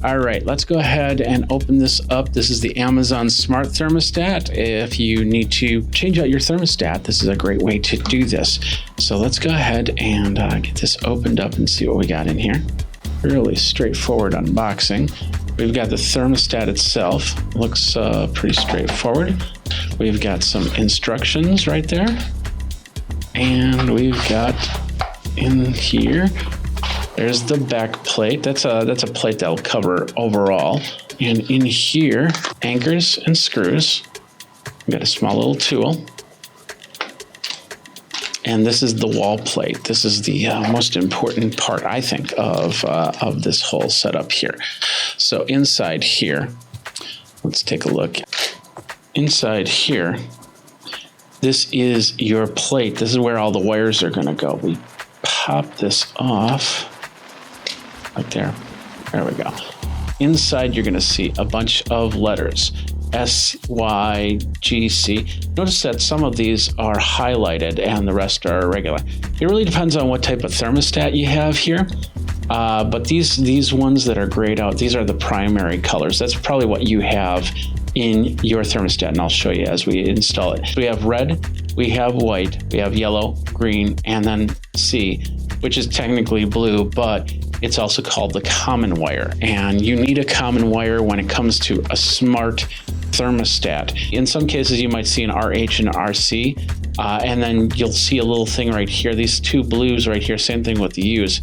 All right, let's go ahead and open this up. This is the Amazon Smart Thermostat. If you need to change out your thermostat, this is a great way to do this. So let's go ahead and get this opened up and see what we got in here. Really straightforward unboxing. We've got the thermostat itself. Looks pretty straightforward. We've got some instructions right there. And we've got in here, there's the back plate. That's a plate that'll cover overall. And in here, anchors and screws. We've got a small little tool. And this is the wall plate. This is the most important part, I think, of this whole setup here. So inside here, let's take a look. Inside here, this is your plate. This is where all the wires are going to go. We pop this off. Right there. There we go. Inside, you're going to see a bunch of letters. S, Y, G, C. Notice that some of these are highlighted and the rest are regular. It really depends on what type of thermostat you have here. But these ones that are grayed out, these are the primary colors. That's probably what you have in your thermostat, and I'll show you as we install it. We have red, we have white, we have yellow, green, and then C, which is technically blue, but it's also called the common wire. And you need a common wire when it comes to a smart thermostat. In some cases, you might see an RH and RC, and then you'll see a little thing right here. These two blues right here, same thing with the U's.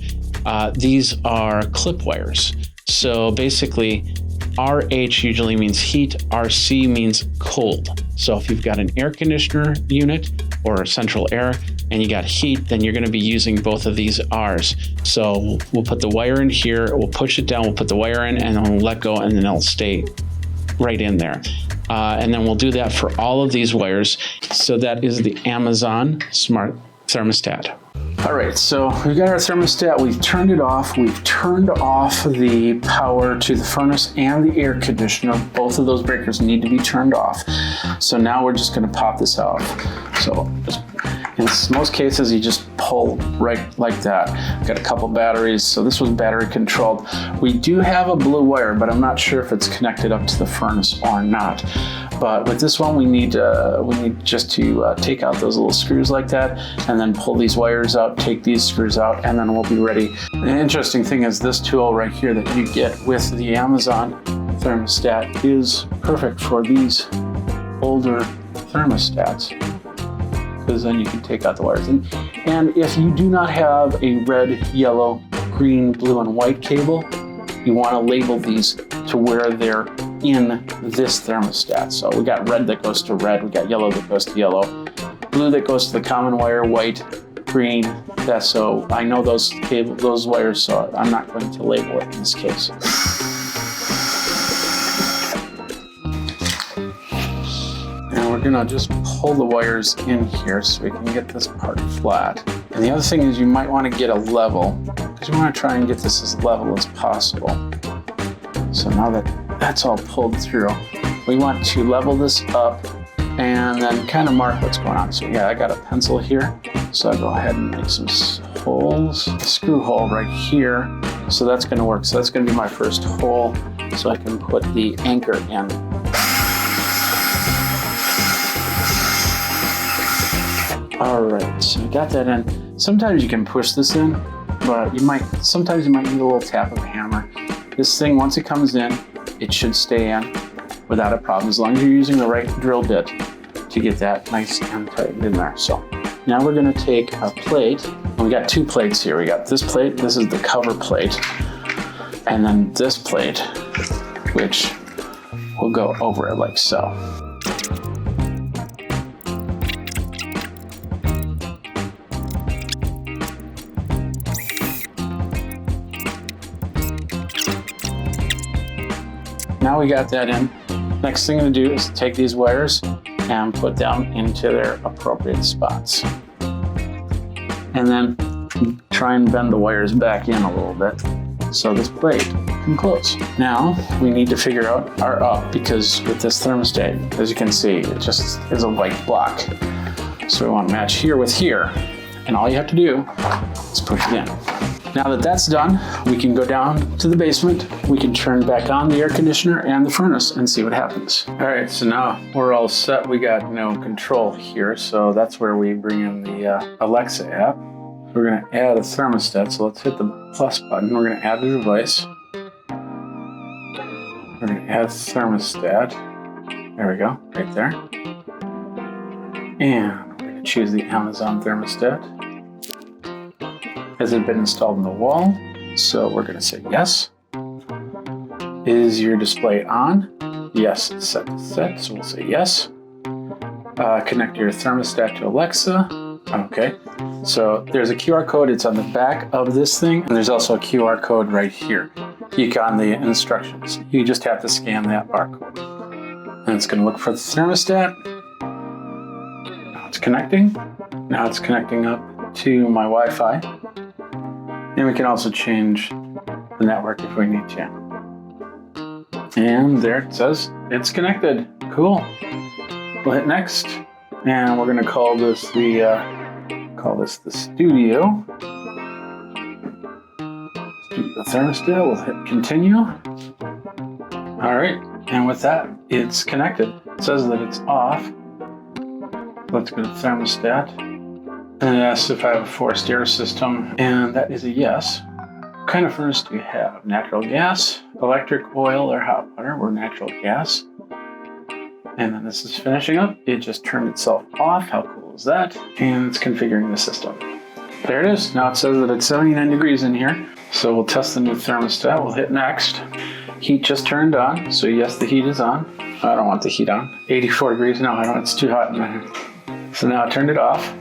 These are clip wires. So basically, RH usually means heat, RC means cold. So if you've got an air conditioner unit or central air and you got heat, then you're going to be using both of these R's. So we'll put the wire in here, we'll push it down, we'll put the wire in, and then we'll let go, and then it'll stay right in there. And then we'll do that for all of these wires. So that is the Amazon Smart Thermostat. All right, so we've got our thermostat, we've turned it off, we've turned off the power to the furnace and the air conditioner. Both of those breakers need to be turned off. So now we're just gonna pop this out. So in most cases, you just pull right like that. Got a couple batteries, so this was battery controlled. We do have a blue wire, but I'm not sure if it's connected up to the furnace or not. But with this one, we need just to take out those little screws like that, and then pull these wires out, take these screws out, and then we'll be ready. The interesting thing is this tool right here that you get with the Amazon thermostat is perfect for these older thermostats, because then you can take out the wires. And if you do not have a red, yellow, green, blue, and white cable, you want to label these to where they're in this thermostat. So we got red that goes to red, we got yellow that goes to yellow, blue that goes to the common wire, white, green. That's so I know those wires, so I'm not going to label it in this case. And we're gonna just pull the wires in here so we can get this part flat. And the other thing is you might want to get a level, because you want to try and get this as level as possible. So now that that's all pulled through, we want to level this up and then kind of mark what's going on. So yeah, I got a pencil here, so I'll go ahead and make some holes. A screw hole right here, so that's going to work. So that's going to be my first hole, so I can put the anchor in. All right, so I got that in. Sometimes you can push this in, but sometimes you might need a little tap of a hammer. This thing, once it comes in, it should stay in without a problem, as long as you're using the right drill bit to get that nice and tightened in there. So now we're gonna take our plate, and we got two plates here. We got this plate, this is the cover plate, and then this plate, which will go over it like so. Now we got that in. Next thing to do is take these wires and put them into their appropriate spots. And then try and bend the wires back in a little bit so this plate can close. Now we need to figure out our up, because with this thermostat, as you can see, it just is a white block. So we want to match here with here. And all you have to do is push it in. Now that that's done, we can go down to the basement. We can turn back on the air conditioner and the furnace and see what happens. All right, so now we're all set. We got no control here, so that's where we bring in the Alexa app. We're gonna add a thermostat, so let's hit the plus button. We're gonna add the device. We're gonna add thermostat. There we go, right there. And we're gonna choose the Amazon thermostat. Has it been installed in the wall? So we're gonna say yes. Is your display on? Yes, it's set to set, so we'll say yes. Connect your thermostat to Alexa. Okay, so there's a QR code. It's on the back of this thing, and there's also a QR code right here. On the instructions. You just have to scan that barcode. And it's gonna look for the thermostat. Now it's connecting. Now it's connecting up to my Wi-Fi. And we can also change the network if we need to. And there it says it's connected. Cool. We'll hit next, and we're gonna call this the studio. The thermostat. We'll hit continue. All right, and with that, it's connected. It says that it's off. Let's go to thermostat. And it asks if I have a forced air system, and that is a yes. What kind of furnace do you have? Natural gas, electric, oil, or hot water? We're natural gas. And then this is finishing up. It just turned itself off. How cool is that? And it's configuring the system. There it is. Now it says that it's 79 degrees in here. So we'll test the new thermostat. We'll hit next. Heat just turned on. So yes, the heat is on. I don't want the heat on. 84 degrees. No, I don't. It's too hot in here. So now I turned it off.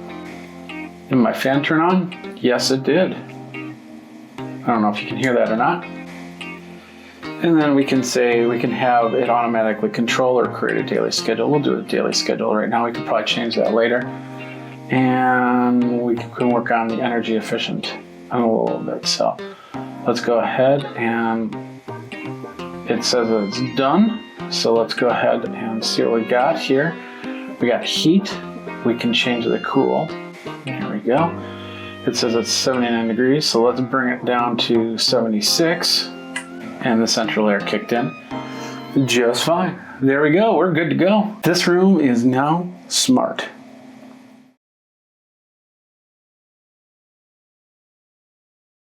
Did my fan turn on? Yes, it did. I don't know if you can hear that or not. And then we can say we can have it automatically control or create a daily schedule. We'll do a daily schedule right now. We can probably change that later. And we can work on the energy efficient a little bit. So let's go ahead, and it says that it's done. So let's go ahead and see what we got here. We got heat. We can change the cool. There we go. It says it's 79 degrees, so let's bring it down to 76. And the central air kicked in just fine. There we go, we're good to go. This room is now smart.